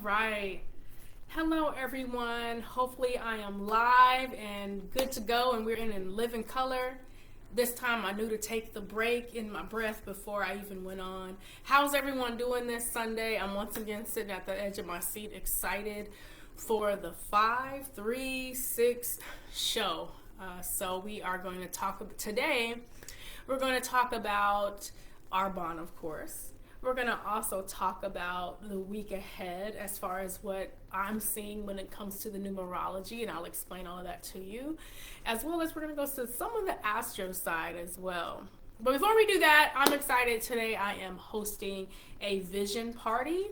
right. Hello, everyone. Hopefully I am live and good to go, and we're in living color. This time I knew to take the break in my breath before I even went on. How's everyone doing this Sunday? I'm once again sitting at the edge of my seat, excited for the 536 show. So we are going to talk today. We're going to talk about Arbonne, of course. We're going to also talk about the week ahead as far as what I'm seeing when it comes to the numerology, and I'll explain all of that to you. As well as we're going to go to some of the astro side as well. But before we do that, I'm excited. Today I am hosting a vision party.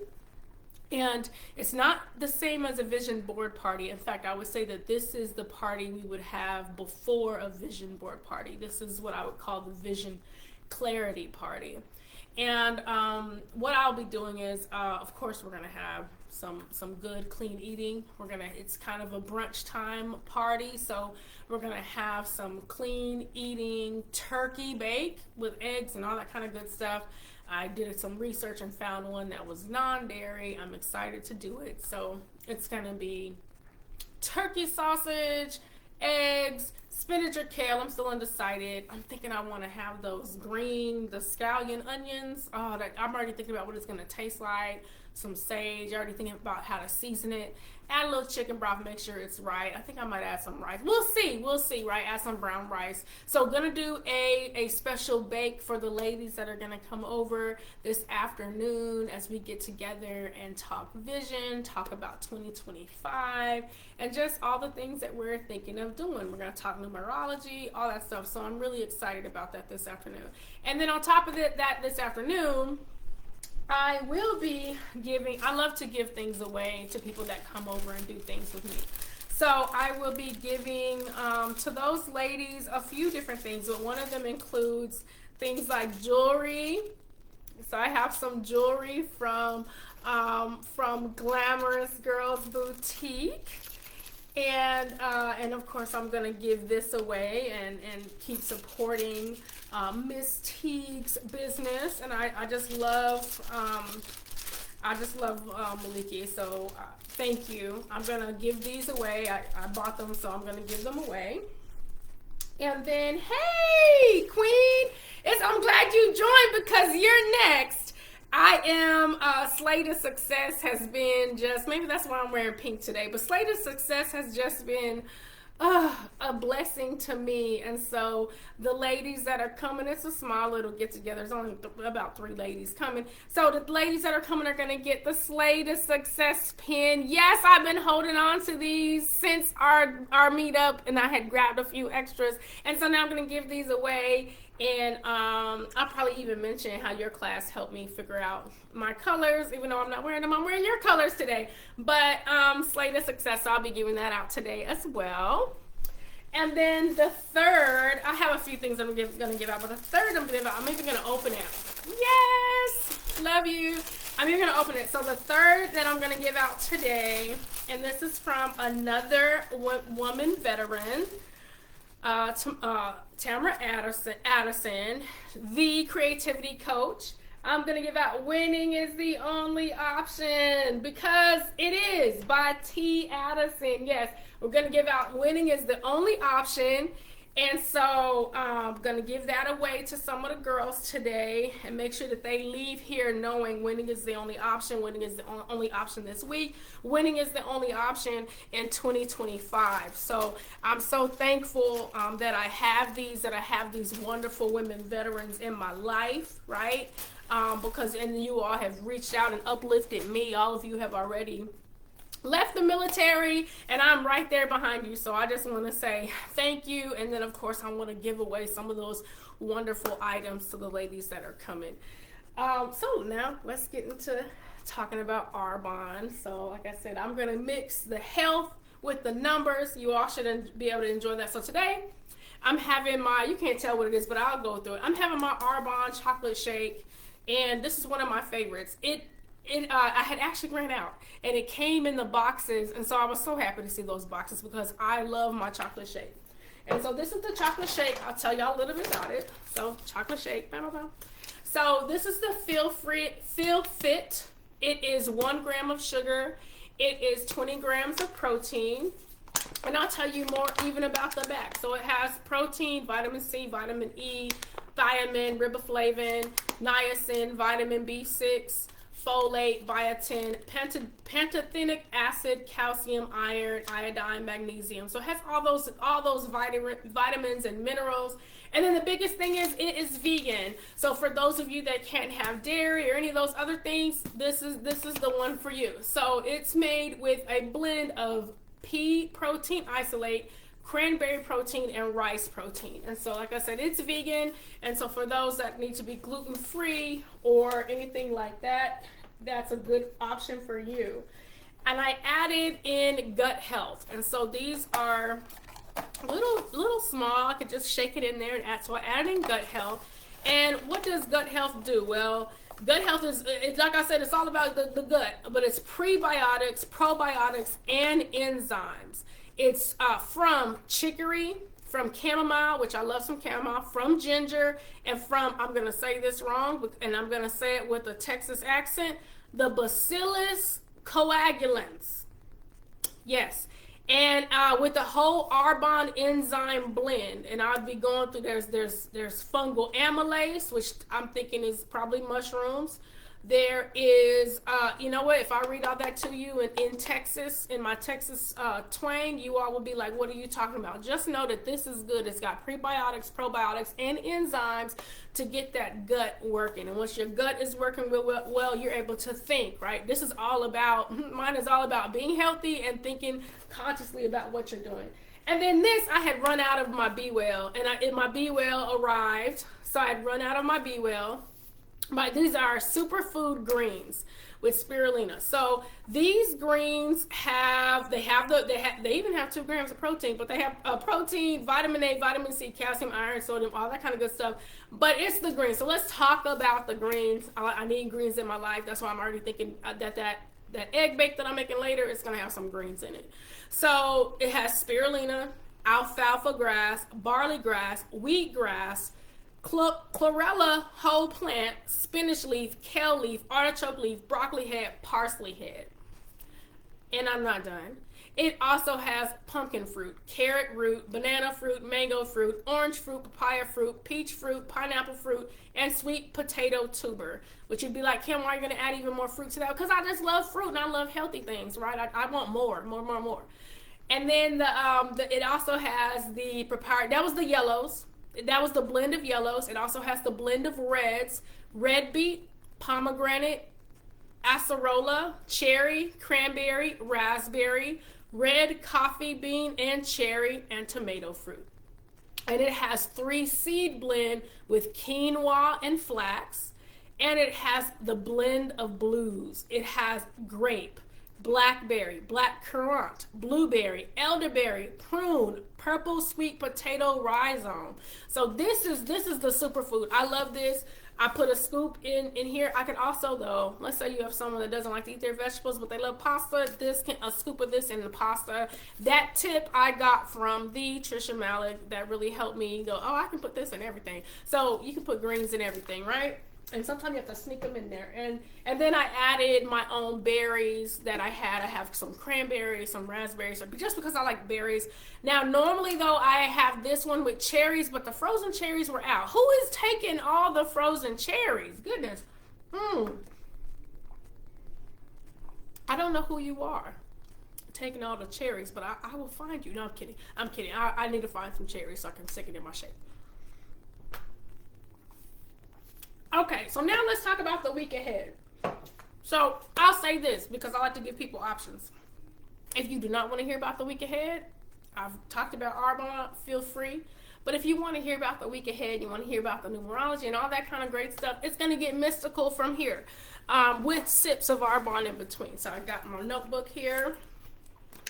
And it's not the same as a vision board party. In fact, I would say that this is the party we would have before a vision board party. This is what I would call the vision clarity party. And what I'll be doing is, of course, we're gonna have some good clean eating. It's kind of a brunch time party, so we're gonna have some clean eating turkey bake with eggs and all that kind of good stuff. I did some research and found one that was non-dairy. I'm excited to do it. So it's gonna be turkey sausage, eggs, spinach or kale. I'm still undecided. I'm thinking I want to have those green, the scallion onions. I'm already thinking about what it's going to taste like. Some sage. Already thinking about how to season it. Add a little chicken broth, make sure it's right. I think I might add some rice. We'll see, right? Add some brown rice. So gonna do a special bake for the ladies that are gonna come over this afternoon as we get together and talk vision, talk about 2025, and just all the things that we're thinking of doing. We're gonna talk numerology, all that stuff. So I'm really excited about that this afternoon. And then on top of that this afternoon, I will be I love to give things away to people that come over and do things with me. So I will be giving to those ladies a few different things, but one of them includes things like jewelry. So I have some jewelry from Glamorous Girls Boutique. And of course I'm gonna give this away and keep supporting Miss Teague's business, and I just love Molakai, so thank you. I'm gonna give these away. I bought them, so I'm gonna give them away. And then, hey Queen, I'm glad you joined because you're next. I am Slay to Success has been maybe that's why I'm wearing pink today, but Slay to Success has just been a blessing to me. And so the ladies that are coming, it's a small little get together. There's only about 3 ladies coming. So the ladies that are coming are going to get the Slay to Success pin. Yes, I've been holding on to these since our meetup, and I had grabbed a few extras. And so now I'm going to give these away. And I'll probably even mention how your class helped me figure out my colors, even though I'm not wearing them. I'm wearing your colors today. But Slay to Success, so I'll be giving that out today as well. And then the third, I have a few things I'm going to give out, but the third I'm going to give out, I'm even going to open it. Yes! Love you. I'm even going to open it. So the third that I'm going to give out today, and this is from another woman veteran, Tammarrah Addison, the Creativity Coach. I'm going to give out Winning is the Only Option, because it is by T. Addison. Yes, we're going to give out Winning is the Only Option. And so I'm going to give that away to some of the girls today and make sure that they leave here knowing winning is the only option. Winning is the only option this week. Winning is the only option in 2025. So I'm so thankful that I have these wonderful women veterans in my life, right? Because you all have reached out and uplifted me. All of you have already left the military, and I'm right there behind you. So I just want to say thank you. And then of course I want to give away some of those wonderful items to the ladies that are coming. So now let's get into talking about Arbonne. So like I said, I'm going to mix the health with the numbers. You all should be able to enjoy that. So today I'm having you can't tell what it is, but I'll go through it. I'm having my Arbonne chocolate shake, and this is one of my favorites. I had actually ran out, and it came in the boxes, and so I was so happy to see those boxes because I love my chocolate shake. And so this is the chocolate shake. I'll tell y'all a little bit about it. So chocolate shake. So this is the Feel Fit It is 1 gram of sugar. It is 20 grams of protein. And I'll tell you more even about the back. So it has protein, vitamin C, vitamin E, thiamine, riboflavin, niacin, vitamin B6, folate, biotin, pantothenic acid, calcium, iron, iodine, magnesium. So it has all those vitamins and minerals. And then the biggest thing is it is vegan. So for those of you that can't have dairy or any of those other things, this is the one for you. So it's made with a blend of pea protein isolate, cranberry protein, and rice protein. And so like I said, it's vegan. And so for those that need to be gluten-free or anything like that, that's a good option for you. And I added in gut health. And so these are little small. I could just shake it in there and add. So I added in gut health. And what does gut health do? Well, gut health is, like I said, it's all about the gut, but it's prebiotics, probiotics, and enzymes. It's from chicory, from chamomile, which I love some chamomile, from ginger, and from, I'm going to say this wrong, and I'm going to say it with a Texas accent, the Bacillus coagulans. Yes. And with the whole Arbonne enzyme blend, and I'll be going through, there's fungal amylase, which I'm thinking is probably mushrooms. There is, you know what, if I read all that to you in Texas, in my Texas twang, you all will be like, what are you talking about? Just know that this is good. It's got prebiotics, probiotics, and enzymes to get that gut working. And once your gut is working well, you're able to think, right? This is all about, mine is all about being healthy and thinking consciously about what you're doing. And then this, I had run out of my BeWell, and my BeWell arrived, so I had run out of my BeWell. But these are superfood greens with spirulina. So these greens they even have 2 grams of protein, but they have protein, vitamin A, vitamin C, calcium, iron, sodium, all that kind of good stuff. But it's the greens. So let's talk about the greens. I need greens in my life. That's why I'm already thinking that egg bake that I'm making later is going to have some greens in it. So it has spirulina, alfalfa grass, barley grass, wheat grass, chlorella whole plant, spinach leaf, kale leaf, artichoke leaf, broccoli head, parsley head. And I'm not done. It also has pumpkin fruit, carrot root, banana fruit, mango fruit, orange fruit, papaya fruit, peach fruit, pineapple fruit, and sweet potato tuber. Which you'd be like, Kim, why are you going to add even more fruit to that? Because I just love fruit and I love healthy things, right? I want more. And then it also has the papaya. That was the yellows. That was the blend of yellows. It also has the blend of reds, red beet, pomegranate, acerola, cherry, cranberry, raspberry, red coffee bean, and cherry, and tomato fruit. And it has 3 seed blend with quinoa and flax. And it has the blend of blues. It has grape, blackberry, blackcurrant, blueberry, elderberry, prune, purple sweet potato rhizome. So this is the superfood. I love this. I put a scoop in here. I can also, though, let's say you have someone that doesn't like to eat their vegetables, but they love pasta. A scoop of this in the pasta. That tip I got from the Trisha Malik that really helped me go, oh, I can put this in everything. So you can put greens in everything, right? And sometimes you have to sneak them in there. And then I added my own berries that I had. I have some cranberries, some raspberries, just because I like berries. Now, normally, though, I have this one with cherries, but the frozen cherries were out. Who is taking all the frozen cherries? Goodness. I don't know who you are taking all the cherries, but I will find you. No, I'm kidding. I need to find some cherries so I can stick it in my shake. Okay, so now let's talk about the week ahead. So I'll say this because I like to give people options. If you do not want to hear about the week ahead, I've talked about Arbonne, feel free. But if you want to hear about the week ahead, you want to hear about the numerology and all that kind of great stuff, it's going to get mystical from here with sips of Arbonne in between. So I got my notebook here.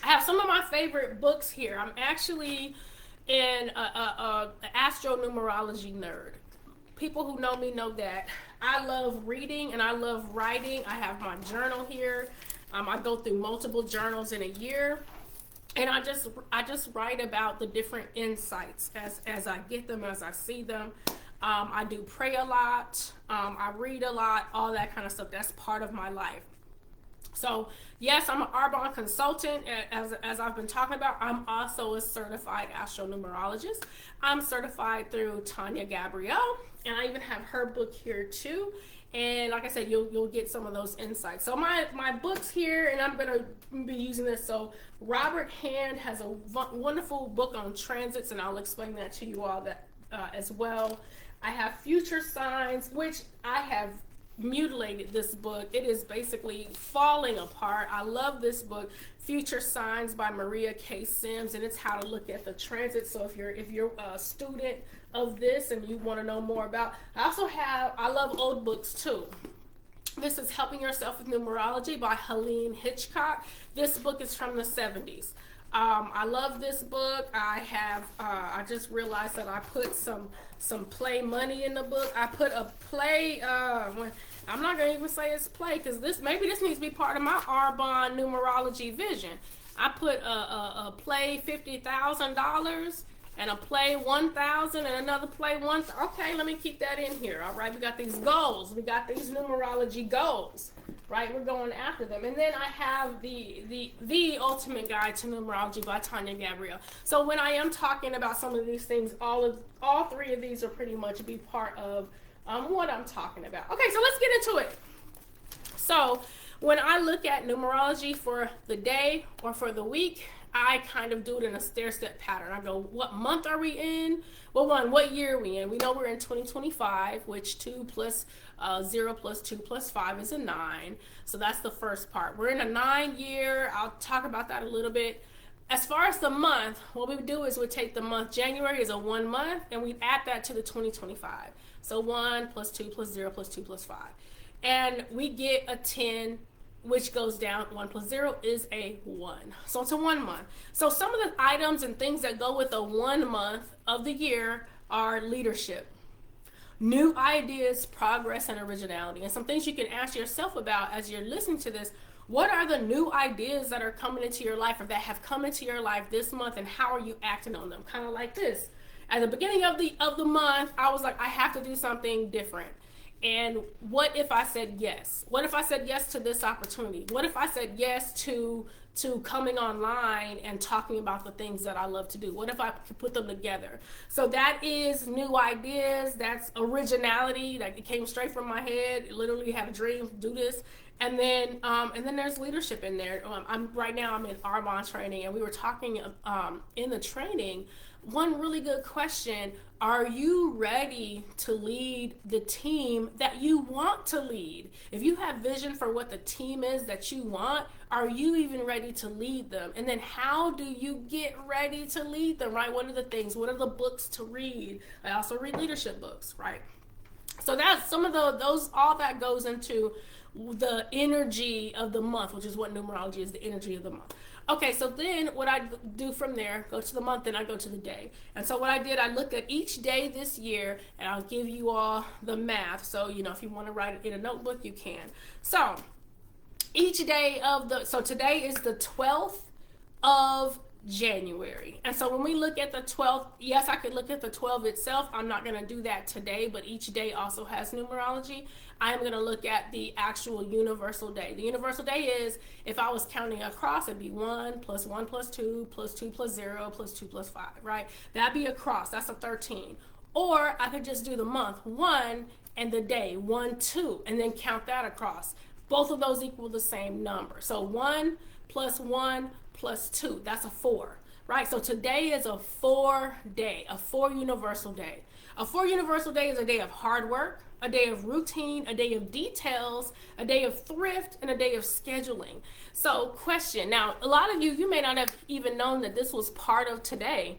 I have some of my favorite books here. I'm actually an Astro-Numerology nerd. People who know me know that I love reading and I love writing. I have my journal here. I go through multiple journals in a year, and I just write about the different insights as I get them, as I see them. I do pray a lot. I read a lot, all that kind of stuff. That's part of my life. So yes, I'm an Arbonne consultant. As I've been talking about, I'm also a certified astronumerologist. I'm certified through Tanya Gabrielle, and I even have her book here too. And like I said, you'll get some of those insights. So my book's here, and I'm gonna be using this. So Robert Hand has a wonderful book on transits, and I'll explain that to you all that as well. I have Future Signs, which I have mutilated this book. It is basically falling apart. I love this book, Future Signs by Maria K. Sims, and it's how to look at the transit. So if you're a student of this and you want to know more about, I love old books too. This is Helping Yourself with Numerology by Helene Hitchcock. This book is from the 70s. I love this book. I just realized that I put some play money in the book. I put a play, I'm not going to even say it's play, because maybe this needs to be part of my Arbonne numerology vision. I put a play $50,000 and a play 1,000 and another play 1,000. Okay, let me keep that in here. All right, we got these goals. We got these numerology goals. Right, we're going after them. And then I have the Ultimate Guide to Numerology by Tanya Gabrielle. So when I am talking about some of these things, all three of these are pretty much be part of what I'm talking about. Okay, so let's get into it. So when I look at numerology for the day or for the week, I kind of do it in a stair-step pattern. I go, what month are we in? Well, what year are we in? We know we're in 2025, which 2 plus 0 plus 2 plus 5 is a 9. So that's the first part. We're in a 9 year. I'll talk about that a little bit. As far as the month, what we would do is we take the month, January is a 1 month, and we add that to the 2025. So 1 plus 2 plus 0 plus 2 plus 5. And we get a 10, which goes down. 1 plus 0 is a 1. So it's a 1 month. So some of the items and things that go with a 1 month of the year are leadership, new ideas, progress, and originality. And some things you can ask yourself about as you're listening to this. What are the new ideas that are coming into your life or that have come into your life this month, and how are you acting on them? Kind of like this. At the beginning of the month, I was like, I have to do something different. And what if I said yes? What if I said yes to this opportunity? What if I said yes to coming online and talking about the things that I love to do? What if I could put them together? So that is new ideas. That's originality. Like, it came straight from my head. Literally had a dream to do this. And then there's leadership in there. Right now I'm in Arbonne training, and we were talking in the training. One really good question: are you ready to lead the team that you want to lead? If you have vision for what the team is that you want, are you even ready to lead them? And then how do you get ready to lead them, right? What are the things? What are the books to read? I also read leadership books, right? So that's some of those, all that goes into the energy of the month, which is what numerology is, the energy of the month. Okay, so then what I do from there, go to the month, and I go to the day. And so what I did, I looked at each day this year, and I'll give you all the math. So, if you want to write it in a notebook, you can. So each day so today is the 12th of January. And so when we look at the 12th, yes, I could look at the 12 itself. I'm not going to do that today, but each day also has numerology. I am going to look at the actual universal day. The universal day is, if I was counting across, it'd be 1 plus 1 plus 2 plus 2 plus 0 plus 2 plus 5, right? That'd be across. That's a 13. Or I could just do the month 1 and the day 1, 2, and then count that across. Both of those equal the same number. So 1 plus 1 plus 2, that's a 4, right? So today is a 4 day, a 4 universal day. A 4 universal day is a day of hard work, a day of routine, a day of details, a day of thrift, and a day of scheduling. So question, now a lot of you may not have even known that this was part of today.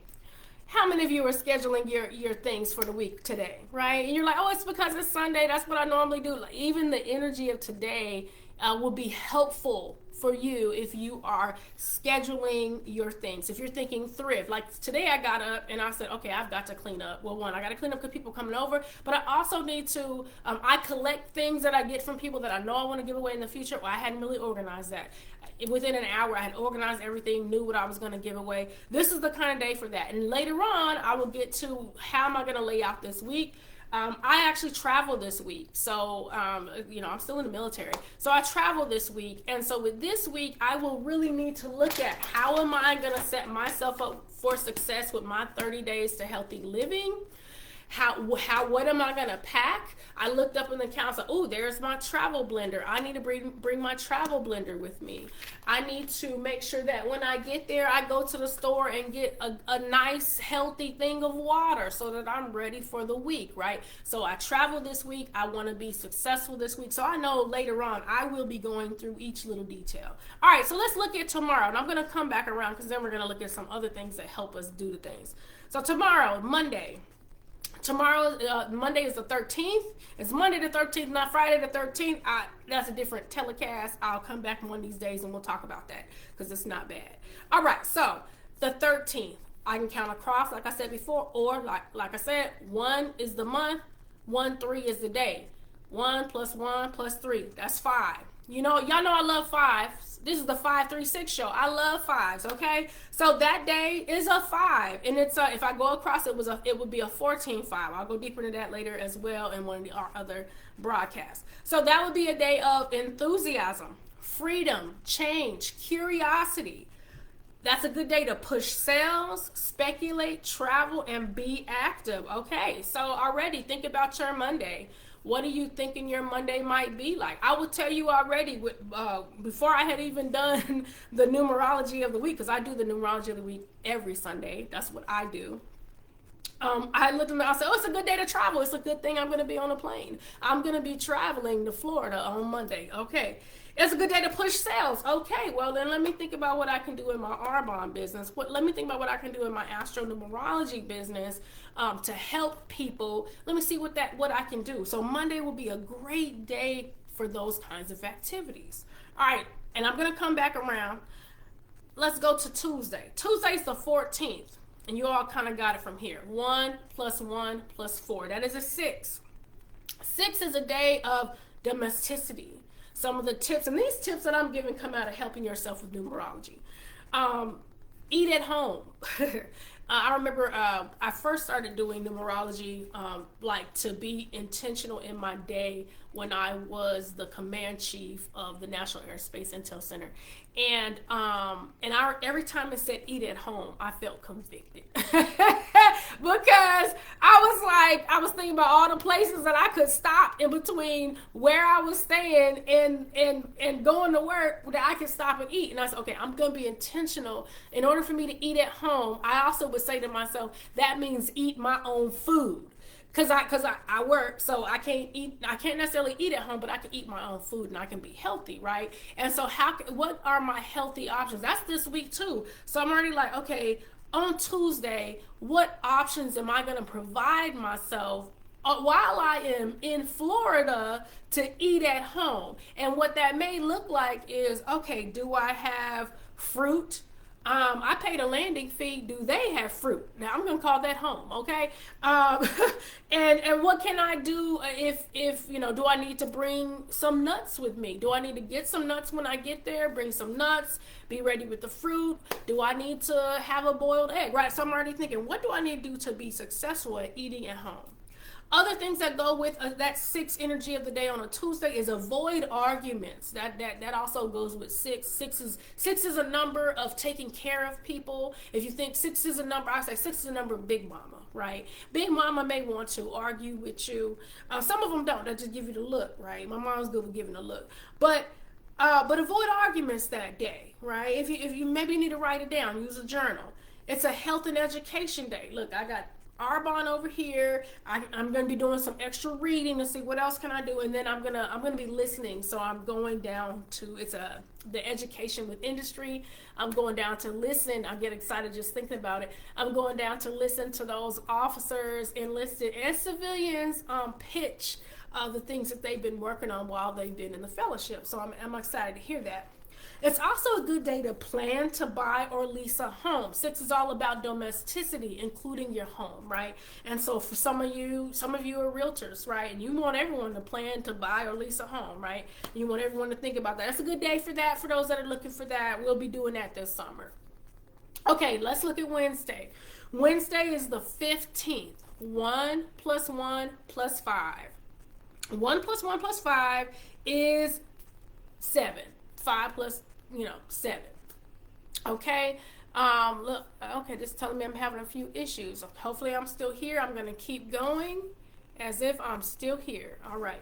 How many of you are scheduling your things for the week today, right? And you're like, oh, it's because it's Sunday, that's what I normally do. Like, even the energy of today will be helpful for you if you are scheduling your things. If you're thinking thrift, like today I got up and I said, okay, I've got to clean up. Well, one, I got to clean up because people coming over, but I also need to, I collect things that I get from people that I know I want to give away in the future. Well, I hadn't really organized that. Within an hour, I had organized everything, knew what I was going to give away. This is the kind of day for that. And later on, I will get to how am I going to lay out this week. I actually travel this week. So, I'm still in the military. So I travel this week. And so with this week, I will really need to look at how am I going to set myself up for success with my 30 days to healthy living. What am I gonna pack? I looked up in the accounts, like, oh, there's my travel blender. I need to bring my travel blender with me. I need to make sure that when I get there, I go to the store and get a nice, healthy thing of water so that I'm ready for the week, right? So I travel this week. I want to be successful this week. So I know later on I will be going through each little detail. All right, so let's look at tomorrow. And I'm gonna come back around because then we're gonna look at some other things that help us do the things. So tomorrow, Monday. Monday is the 13th. It's Monday the 13th, not Friday the 13th. That's a different telecast. I'll come back one of these days and we'll talk about that because it's not bad. All right, so the 13th, I can count across like I said before, or like I said, 1 is the month, 1, 3 is the day. 1 plus 1 plus 3, that's 5. Y'all know I love 5. This is the 536 show. I love 5s, okay? So that day is a 5, and it's if I go across, it would be a 14-5. I'll go deeper into that later as well in one of our other broadcasts. So that would be a day of enthusiasm, freedom, change, curiosity. That's a good day to push sales, speculate, travel, and be active. Okay, so already think about your Monday. What are you thinking your Monday might be like? I will tell you already, before I had even done the numerology of the week, because I do the numerology of the week every Sunday. That's what I do. I looked at it, I said, oh, it's a good day to travel. It's a good thing I'm going to be on a plane. I'm going to be traveling to Florida on Monday. Okay. It's a good day to push sales. Okay, well then let me think about what I can do in my Arbonne business. Let me think about what I can do in my Astro-Numerology business to help people. Let me see what I can do. So Monday will be a great day for those kinds of activities. All right, and I'm gonna come back around. Let's go to Tuesday. Tuesday's the 14th, and you all kind of got it from here. 1 plus 1 plus 4. That is a 6. 6 is a day of domesticity. Some of the tips, and these tips that I'm giving come out of helping yourself with numerology. Eat at home. I remember I first started doing numerology like to be intentional in my day when I was the command chief of the National Aerospace Intel Center. And every time it said eat at home, I felt convicted. Because I was thinking about all the places that I could stop in between where I was staying and going to work that I could stop and eat. And I said, okay, I'm going to be intentional. In order for me to eat at home, I also would say to myself, that means eat my own food. Cause I work, so I can't necessarily eat at home, but I can eat my own food and I can be healthy, right? And so what are my healthy options? That's this week too. So I'm already like, okay, on Tuesday, what options am I gonna provide myself while I am in Florida to eat at home? And what that may look like is, okay, do I have fruit? I paid a landing fee. Do they have fruit? Now I'm gonna call that home, okay? And what can I do if do I need to bring some nuts with me? Do I need to get some nuts when I get there? Bring some nuts. Be ready with the fruit. Do I need to have a boiled egg? Right. So I'm already thinking, what do I need to do to be successful at eating at home? Other things that go with that 6 energy of the day on a Tuesday is avoid arguments. That also goes with 6. 6 is a number of taking care of people. If you think 6 is a number, I say 6 is a number of Big Mama, right? Big Mama may want to argue with you. Some of them don't. They just give you the look, right? My mom's good with giving a look, but avoid arguments that day, right? If you maybe need to write it down, use a journal. It's a health and education day. Look, I got Arbonne over here. I'm going to be doing some extra reading to see what else can I do, and then I'm gonna be listening. So I'm going down to the education with industry. I'm going down to listen. I get excited just thinking about it. I'm going down to listen to those officers, enlisted and civilians, pitch the things that they've been working on while they've been in the fellowship. So I'm excited to hear that. It's also a good day to plan to buy or lease a home. 6 is all about domesticity, including your home, right? And so for some of you are realtors, right? And you want everyone to plan to buy or lease a home, right? You want everyone to think about that. That's a good day for that. For those that are looking for that, we'll be doing that this summer. Okay, let's look at Wednesday. Wednesday is the 15th. 1 plus 1 plus 5. 1 plus 1 plus 5 is 7. 5 plus, 7. Okay. Look, okay, just telling me I'm having a few issues. Hopefully I'm still here. I'm going to keep going as if I'm still here. All right.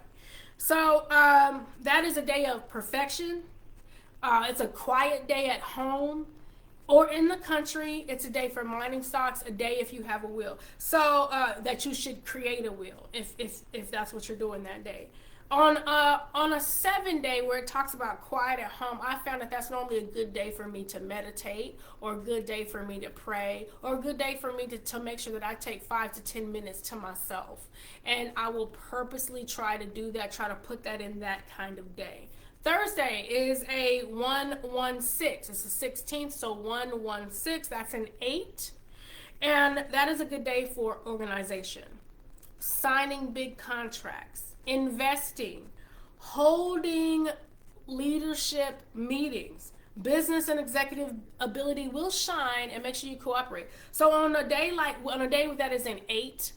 So that is a day of perfection. It's a quiet day at home or in the country. It's a day for mining stocks, a day if you have a will. So that you should create a will if that's what you're doing that day. On a 7-day where it talks about quiet at home, I found that that's normally a good day for me to meditate, or a good day for me to pray, or a good day for me to make sure that I take 5 to 10 minutes to myself. And I will purposely try to do that, try to put that in that kind of day. Thursday is a 116. It's the 16th, so 116, that's an 8. And that is a good day for organization, signing big contracts, investing, holding leadership meetings. Business and executive ability will shine, and make sure you cooperate. So on a day that is an 8,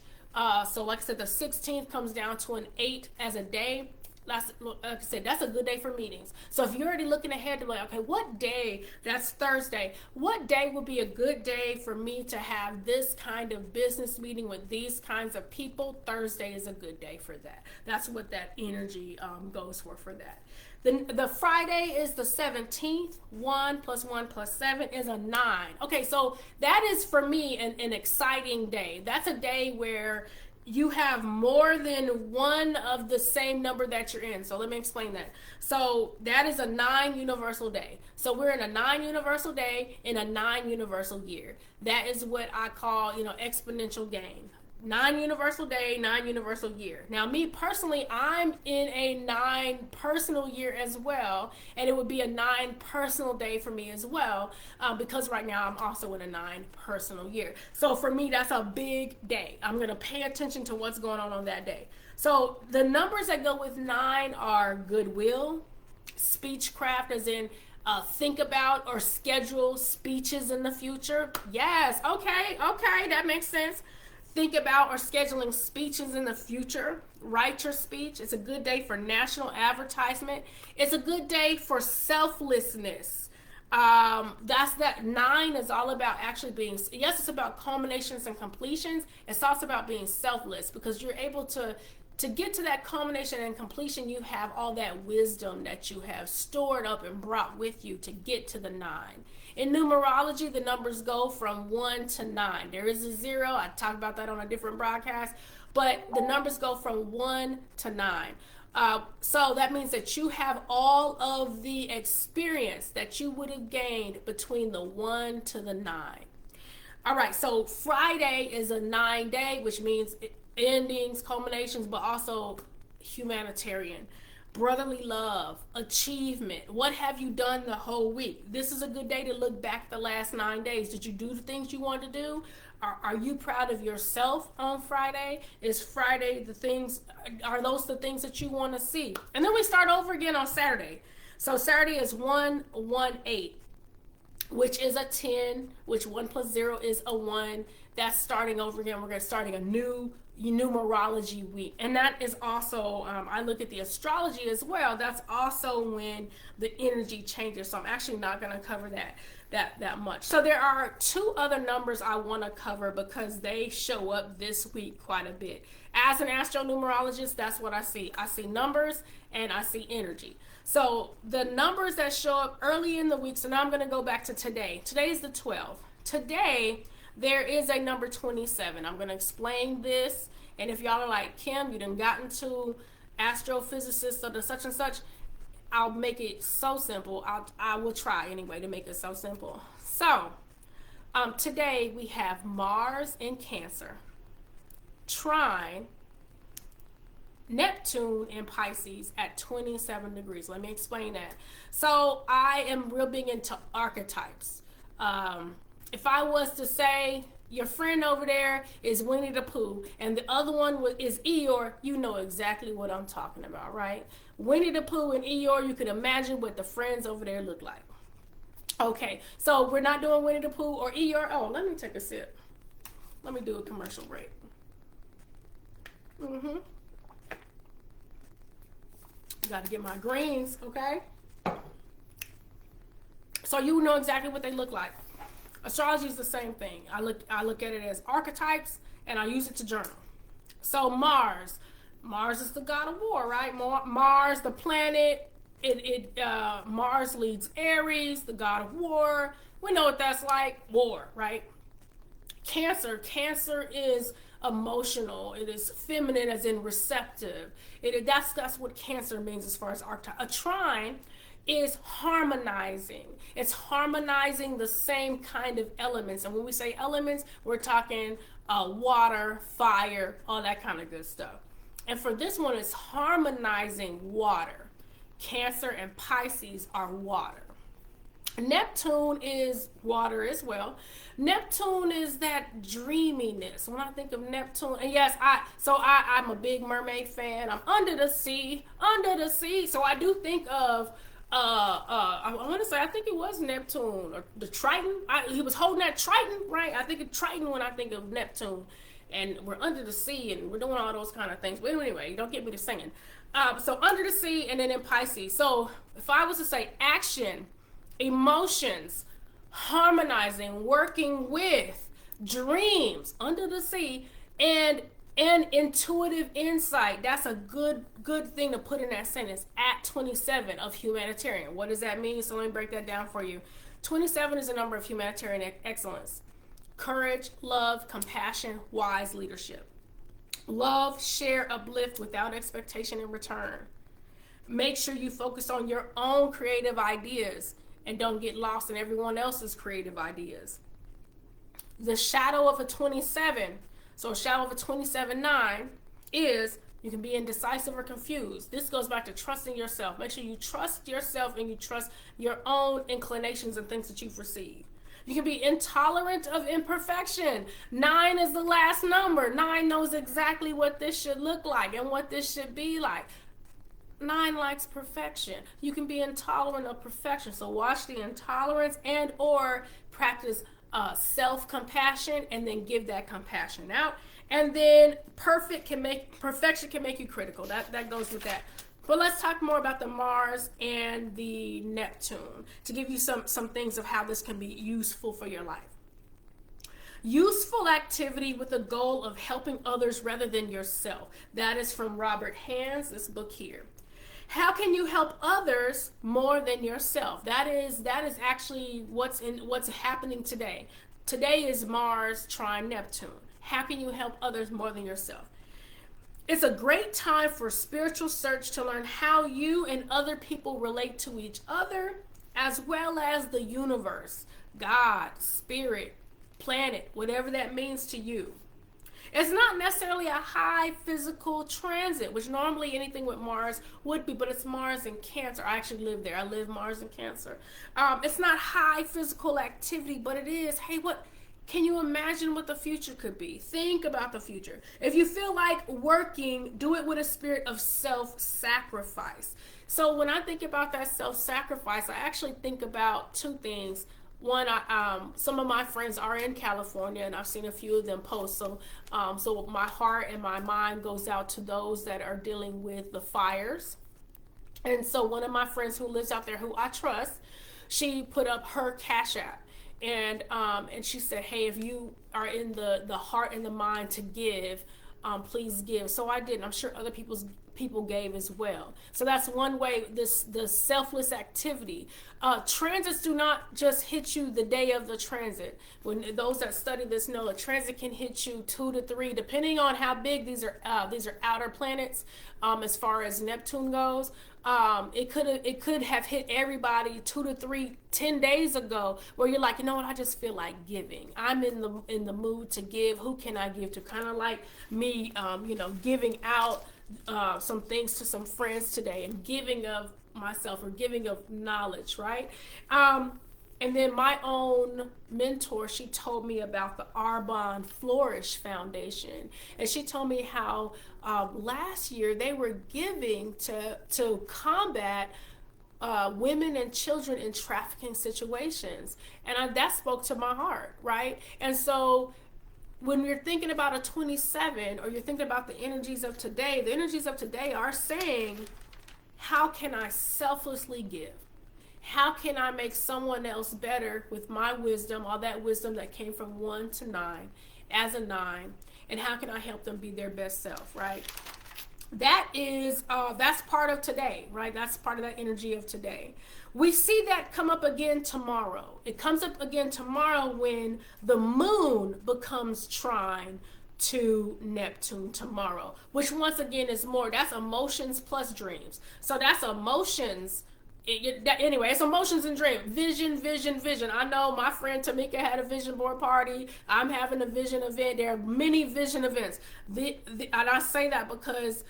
so like I said, the 16th comes down to an 8 as a day. Like I said, that's a good day for meetings. So if you're already looking ahead to like, okay, what day, that's Thursday, what day would be a good day for me to have this kind of business meeting with these kinds of people? Thursday is a good day for that. That's what that energy goes for that. The Friday is the 17th. 1 plus 1 plus 7 is a 9. Okay, so that is for me an exciting day. That's a day where you have more than one of the same number that you're in. So let me explain that. So that is a 9 universal day. So we're in a 9 universal day in a 9 universal year. That is what I call, exponential gain. 9 universal day, 9 universal year. Now, me personally, I'm in a 9 personal year as well, and it would be a 9 personal day for me as well, because right now I'm also in a 9 personal year. So for me, that's a big day. I'm going to pay attention to what's going on that day. So the numbers that go with 9 are goodwill, speechcraft, as in think about or schedule speeches in the future. Yes, okay, that makes sense. Think about or scheduling speeches in the future. Write your speech. It's a good day for national advertisement. It's a good day for selflessness. That's that 9 is all about actually being, yes, it's about culminations and completions. It's also about being selfless, because you're able to get to that culmination and completion. You have all that wisdom that you have stored up and brought with you to get to the 9. In numerology, the numbers go from 1 to 9. There is a 0. I talked about that on a different broadcast, but the numbers go from 1 to 9. So that means that you have all of the experience that you would have gained between the 1 to the 9. All right, so Friday is a 9 day, which means endings, culminations, but also humanitarian. Brotherly love, achievement. What have you done the whole week? This is a good day to look back the last 9 days. Did you do the things you wanted to do? Are you proud of yourself on Friday? Is Friday are those the things that you want to see? And then we start over again on Saturday. So Saturday is 118, which is a 10, which 1 plus 0 is a 1. That's starting over again. We're starting a new numerology week, and that is also I look at the astrology as well. That's also when the energy changes, so I'm actually not going to cover that much. So there are 2 other numbers I want to cover because they show up this week quite a bit. As an astro-numerologist, that's what I see. I see numbers and I see energy. So the numbers that show up early in the week, so now I'm going to go back to today. Today is the 12th. Today there is a number 27. I'm going to explain this. And if y'all are like, Kim, you done gotten to astrophysicists or the such and such, I'll make it so simple. I will try anyway to make it so simple. So today we have Mars in Cancer, trine Neptune in Pisces at 27 degrees. Let me explain that. So I am real big into archetypes. If I was to say your friend over there is Winnie the Pooh and the other one is Eeyore, you know exactly what I'm talking about, right? Winnie the Pooh and Eeyore, you can imagine what the friends over there look like. Okay, so we're not doing Winnie the Pooh or Eeyore. Oh, let me take a sip. Let me do a commercial break. Mm-hmm. Got to get my greens, okay? So you know exactly what they look like. Astrology is the same thing. I look at it as archetypes, and I use it to journal. So Mars is the god of war, right? Mars, the planet. Mars leads Aries, the god of war. We know what that's like, war, right? Cancer is emotional. It is feminine, as in receptive. That's what Cancer means as far as archetype. A trine is harmonizing. It's harmonizing the same kind of elements. And when we say elements, we're talking water, fire, all that kind of good stuff. And for this one, it's harmonizing water. Cancer and Pisces are water. Neptune is water as well. Neptune is that dreaminess. When I think of Neptune, and yes, I'm a big mermaid fan. I'm under the sea. So I do think of I want to say, I think it was Neptune or the Triton. He was holding that Triton, right? I think of Triton when I think of Neptune. And we're under the sea and we're doing all those kind of things. But anyway, don't get me to singing. So under the sea and then in Pisces. So if I was to say action, emotions, harmonizing, working with, dreams, under the sea, and intuitive insight. That's a good thing to put in that sentence. At 27 of humanitarian. What does that mean? So let me break that down for you. 27 is a number of humanitarian excellence. Courage, love, compassion, wise leadership. Love, share, uplift without expectation in return. Make sure you focus on your own creative ideas and don't get lost in everyone else's creative ideas. The shadow of a 27, so a shadow of a 27-9 is you can be indecisive or confused. This goes back to trusting yourself. Make sure you trust yourself and you trust your own inclinations and things that you've received. You can be intolerant of imperfection. 9 is the last number. 9 knows exactly what this should look like and what this should be like. 9 likes perfection. You can be intolerant of perfection. So watch the intolerance and or practice self-compassion and then give that compassion out. And then perfection can make you critical. That goes with that. But let's talk more about the Mars and the Neptune to give you some things of how this can be useful for your life. Useful activity with the goal of helping others rather than yourself. That is from Robert Hand's, this book here. How can you help others more than yourself? That is actually what's happening today. Today is Mars trine Neptune. How can you help others more than yourself? It's a great time for spiritual search to learn how you and other people relate to each other, as well as the universe, God, spirit, planet, whatever that means to you. It's not necessarily a high physical transit, which normally anything with Mars would be, but it's Mars in Cancer. I actually live there. I live Mars in Cancer. It's not high physical activity, but it is, hey, what can you imagine what the future could be? Think about the future. If you feel like working, do it with a spirit of self-sacrifice. So when I think about that self-sacrifice, I actually think about two things. One, some of my friends are in California, and I've seen a few of them post. So my heart and my mind goes out to those that are dealing with the fires. And so one of my friends who lives out there, who I trust, she put up her Cash App. And she said, hey, if you are in the heart and the mind to give, please give. So I did, and I'm sure other people gave as well. So that's one way, the selfless activity. Transits do not just hit you the day of the transit. When those that study this know a transit can hit you 2 to 3, depending on how big these are outer planets. As far as Neptune goes, it could have hit everybody 2 to 3, 10 days ago, where you're like, you know what, I just feel like giving. I'm in the mood to give. Who can I give to? Kind of like me, giving out some things to some friends today, and giving of myself or giving of knowledge, right? And then my own mentor, she told me about the Arbonne Flourish Foundation, and she told me how last year they were giving to combat women and children in trafficking situations, and that spoke to my heart, right? And so when you're thinking about a 27, or you're thinking about the energies of today, the energies of today are saying, how can I selflessly give? How can I make someone else better with my wisdom, all that wisdom that came from 1 to 9, as a 9, and how can I help them be their best self, right? That is, that's part of today, right? That's part of that energy of today. We see that come up again tomorrow. It comes up again tomorrow when the moon becomes trine to Neptune tomorrow, which once again is more, that's emotions plus dreams. So that's emotions. Anyway, it's emotions and dream. Vision, vision, vision. I know my friend Tamika had a vision board party. I'm having a vision event. There are many vision events. And I say that because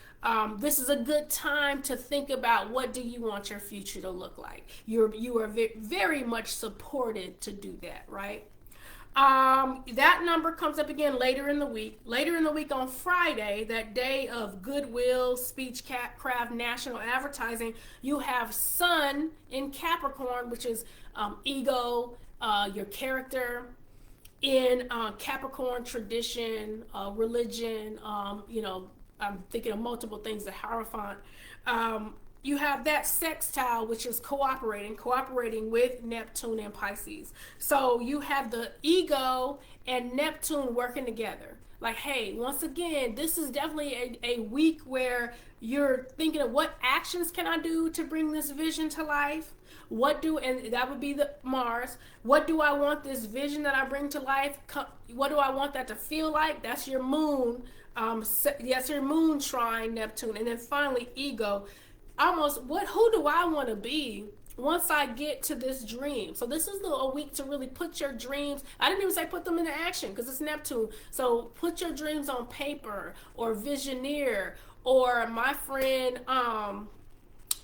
this is a good time to think about, what do you want your future to look like? You are very much supported to do that, right? That number comes up again later in the week. Later in the week on Friday, that day of goodwill, speech, craft, national advertising, you have Sun in Capricorn, which is ego, your character. In Capricorn tradition, religion, I'm thinking of multiple things, the Hierophant. You have that sextile, which is cooperating with Neptune and Pisces. So you have the ego and Neptune working together. Like, hey, once again, this is definitely a week where you're thinking of, what actions can I do to bring this vision to life? And that would be the Mars. What do I want this vision that I bring to life? What do I want that to feel like? That's your moon. That's your moon trine Neptune. And then finally, ego. Who do I want to be once I get to this dream? So this is a week to really put your dreams. I didn't even say put them into action because it's Neptune. So put your dreams on paper, or visioneer, or my friend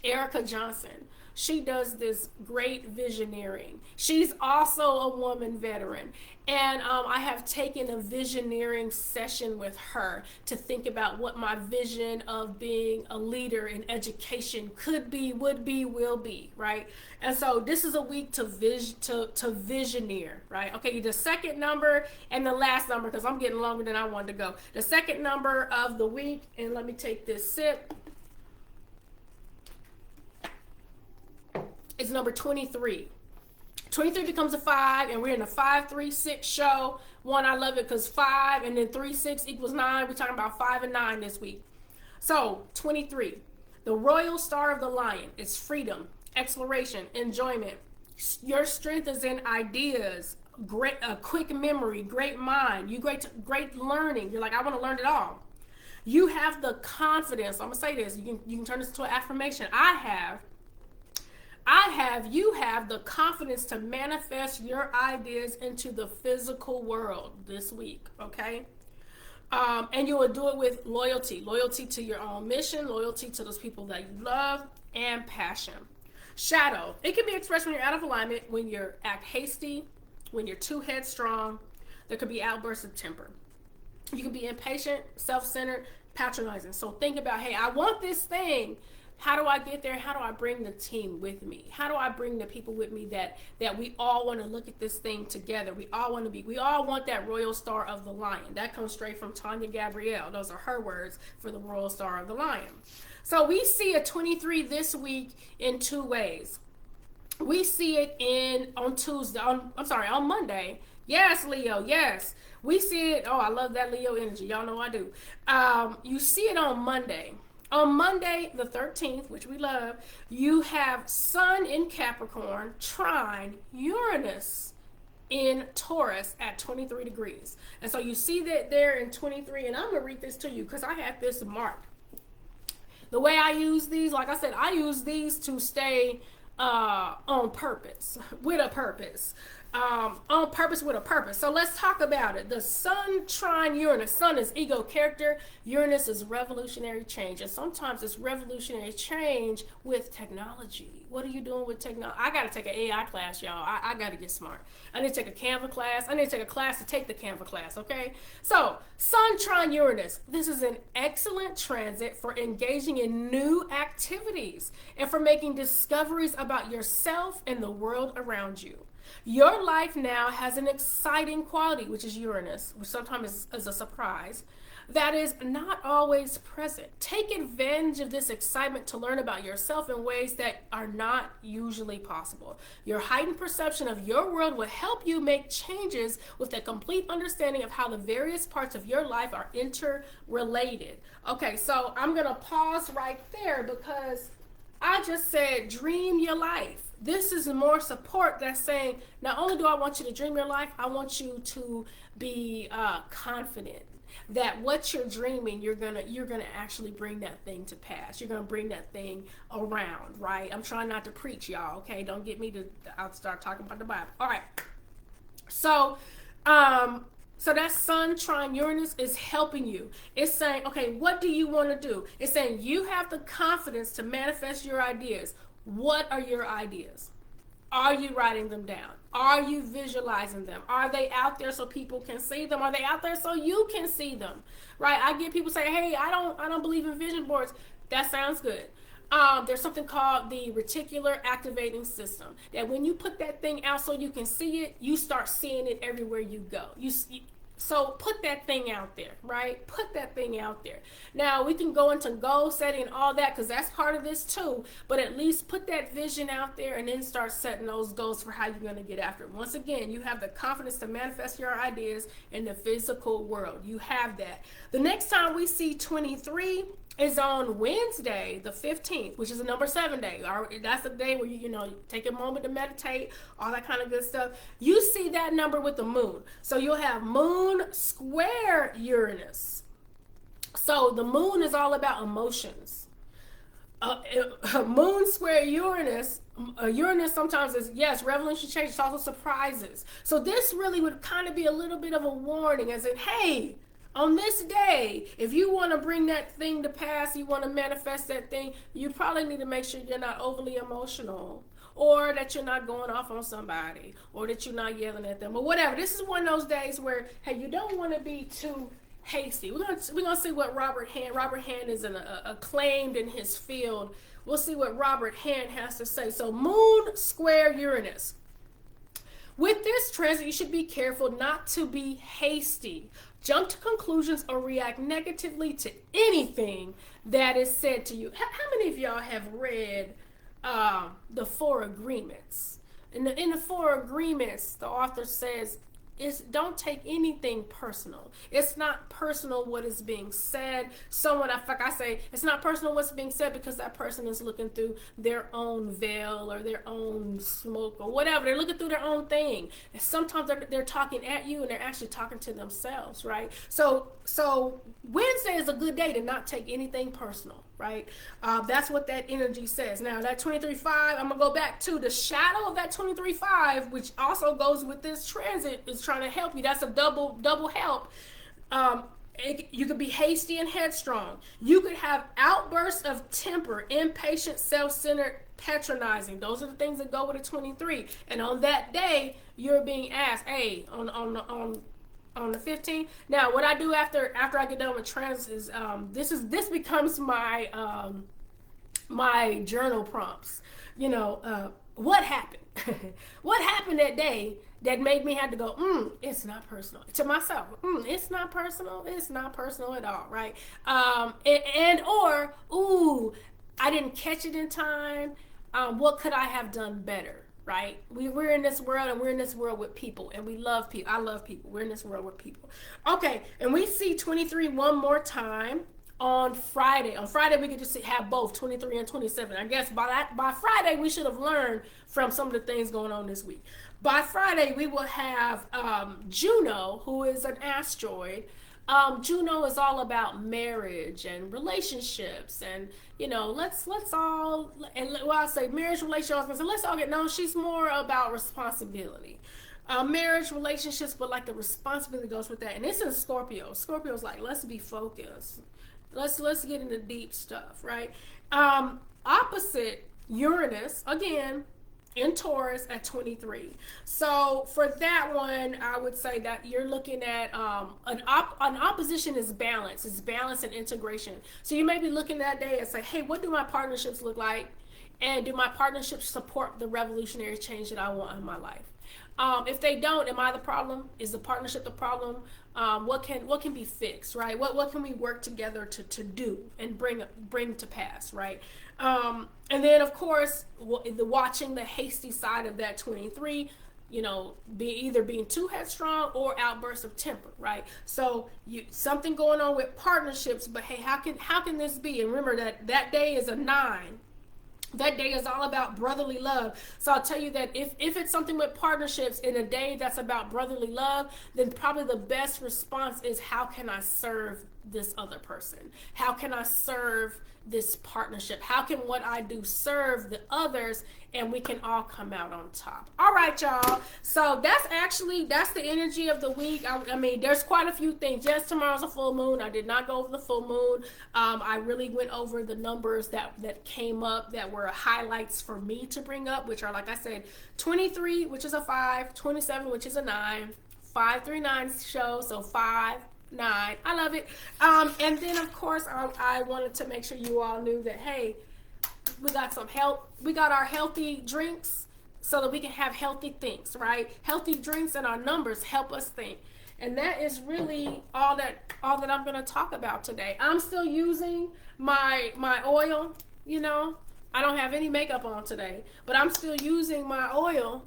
Erica Johnson. She does this great visioneering. She's also a woman veteran. And I have taken a visioneering session with her to think about what my vision of being a leader in education could be, would be, will be, right? And so this is a week to visioneer, right? Okay, the second number and the last number, because I'm getting longer than I wanted to go. The second number of the week, and let me take this sip, is number 23. 23 becomes a 5, and we're in a 5-3-6 show. One, I love it because 5 and then 3-6 equals 9. We're talking about 5 and 9 this week. So 23, the royal star of the lion is freedom, exploration, enjoyment. Your strength is in ideas, quick memory, great mind. You great learning. You're like, I want to learn it all. You have the confidence. I'm gonna say this. You can turn this into an affirmation. You have the confidence to manifest your ideas into the physical world this week, okay? And you will do it with loyalty to your own mission, loyalty to those people that you love, and passion. Shadow, it can be expressed when you're out of alignment, when you act hasty, when you're too headstrong. There could be outbursts of temper. You can be impatient, self-centered, patronizing. So think about, hey, I want this thing. How do I get there? How do I bring the team with me? How do I bring the people with me that we all want to look at this thing together? We all want that royal star of the lion. That comes straight from Tanya Gabrielle. Those are her words for the royal star of the lion. So we see a 23 this week in two ways. We see it on Monday. Yes, Leo, yes. We see it, I love that Leo energy. Y'all know I do. You see it on Monday. On Monday, the 13th, which we love, you have Sun in Capricorn trine Uranus in Taurus at 23 degrees. And so you see that there in 23, and I'm going to read this to you because I had this marked. The way I use these, like I said, I use these to stay on purpose, with a purpose. On purpose with a purpose. So let's talk about it. The Sun trine Uranus. Sun is ego, character. Uranus is revolutionary change. And sometimes it's revolutionary change with technology. What are you doing with technology? I got to take an AI class, y'all. I got to get smart. I need to take a Canva class. I need to take a class to take the Canva class, okay? So Sun trine Uranus. This is an excellent transit for engaging in new activities and for making discoveries about yourself and the world around you. Your life now has an exciting quality, which is Uranus, which sometimes is a surprise, that is not always present. Take advantage of this excitement to learn about yourself in ways that are not usually possible. Your heightened perception of your world will help you make changes with a complete understanding of how the various parts of your life are interrelated. Okay, so I'm going to pause right there because I just said dream your life. This is more support that's saying not only do I want you to dream your life, I want you to be confident that what you're dreaming, you're gonna actually bring that thing to pass. You're gonna bring that thing around, right? I'm trying not to preach, y'all. Okay, don't get me to. I'll start talking about the Bible. All right. So, so that Sun trine Uranus is helping you. It's saying, okay, what do you want to do? It's saying you have the confidence to manifest your ideas. What are your ideas? Are you writing them down? Are you visualizing them? Are they out there so people can see them? Are they out there so you can see them? Right? I get people say, "Hey, I don't believe in vision boards." That sounds good. There's something called the reticular activating system. That when you put that thing out so you can see it, you start seeing it everywhere you go. So put that thing out there, right? Put that thing out there. Now we can go into goal setting and all that because that's part of this too, but at least put that vision out there and then start setting those goals for how you're going to get after it. Once again, you have the confidence to manifest your ideas in the physical world. You have that. The next time we see 23 is on Wednesday, the 15th, which is a number 7 day. That's the day where you take a moment to meditate, all that kind of good stuff. You see that number with the moon. So you'll have moon square Uranus. So the moon is all about emotions. Moon square Uranus, Uranus sometimes is, yes, revolution change, it's also surprises. So this really would kind of be a little bit of a warning as in, hey, on this day, if you want to bring that thing to pass, you want to manifest that thing, you probably need to make sure you're not overly emotional, or that you're not going off on somebody, or that you're not yelling at them, or whatever. This is one of those days where, hey, you don't want to be too hasty. We're gonna see what Robert Hand is acclaimed in his field. We'll see what Robert Hand has to say. So moon square Uranus. With this transit, you should be careful not to be hasty, jump to conclusions, or react negatively to anything that is said to you. How many of y'all have read the Four Agreements? In the Four Agreements, the author says, don't take anything personal. It's not personal what is being said. Like I say, it's not personal what's being said because that person is looking through their own veil or their own smoke or whatever. They're looking through their own thing. And sometimes they're talking at you and they're actually talking to themselves, right? So Wednesday is a good day to not take anything personal, right? That's what that energy says. Now that 23.5, I'm gonna go back to the shadow of that 23.5, which also goes with this transit, is trying to help you. That's a double help. You could be hasty and headstrong. You could have outbursts of temper, impatient, self-centered, patronizing. Those are the things that go with a 23. And on that day, you're being asked, hey, on the 15th. Now, what I do after I get done with trans is this becomes my my journal prompts. What happened? What happened that day that made me have to go, it's not personal, to myself. It's not personal. It's not personal at all, right? Or I didn't catch it in time. What could I have done better? Right? We're in this world, and we're in this world with people, and we love people. I love people. We're in this world with people. Okay, and we see 23 one more time on Friday. On Friday, we could just have both 23 and 27. I guess by Friday, we should have learned from some of the things going on this week. By Friday, we will have Juno, who is an asteroid. Juno is all about marriage and relationships, and let's all, and I say marriage, relationships, let's all get known. She's more about responsibility, marriage, relationships, but like the responsibility goes with that, and it's in Scorpio. Scorpio's like, let's be focused, let's get into deep stuff, right? Opposite Uranus again in Taurus at 23. So for that one, I would say that you're looking at an opposition is balance. It's balance and integration. So you may be looking that day and say, hey, what do my partnerships look like? And do my partnerships support the revolutionary change that I want in my life? If they don't, am I the problem? Is the partnership the problem? What can be fixed, right? What can we work together to do and bring to pass, right? And then of course, watching the hasty side of that 23, either being too headstrong or outbursts of temper, right? So something going on with partnerships, but hey, how can this be? And remember that day is a 9. That day is all about brotherly love. So I'll tell you that if it's something with partnerships in a day that's about brotherly love, then probably the best response is, how can I serve this other person? How can I serve this partnership? How can what I do serve the others, and we can all come out on top? All right, y'all. So that's the energy of the week. I mean, there's quite a few things. Yes, tomorrow's a full moon. I did not go over the full moon. I really went over the numbers that came up that were highlights for me to bring up, which are, like I said, 23, which is a 5, 27, which is a 9, 539 show, so 5, 9. I love it. And then of course I wanted to make sure you all knew that, hey, we got our healthy drinks so that we can have healthy things, right? Healthy drinks and our numbers help us think. And that is really all that I'm going to talk about today. I'm still using my oil, I don't have any makeup on today, but I'm still using my oil.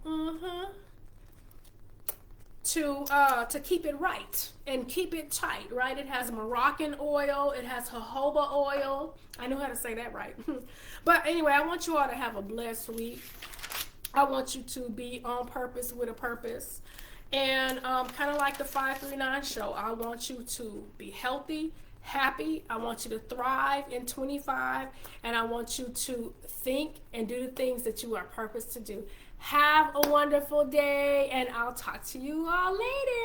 To keep it right and keep it tight, right? It has Moroccan oil, it has jojoba oil. I knew how to say that right. But anyway, I want you all to have a blessed week. I want you to be on purpose with a purpose. And kind of like the 539 show, I want you to be healthy, happy. I want you to thrive in 25, and I want you to think and do the things that you are purposed to do. Have a wonderful day, and I'll talk to you all later.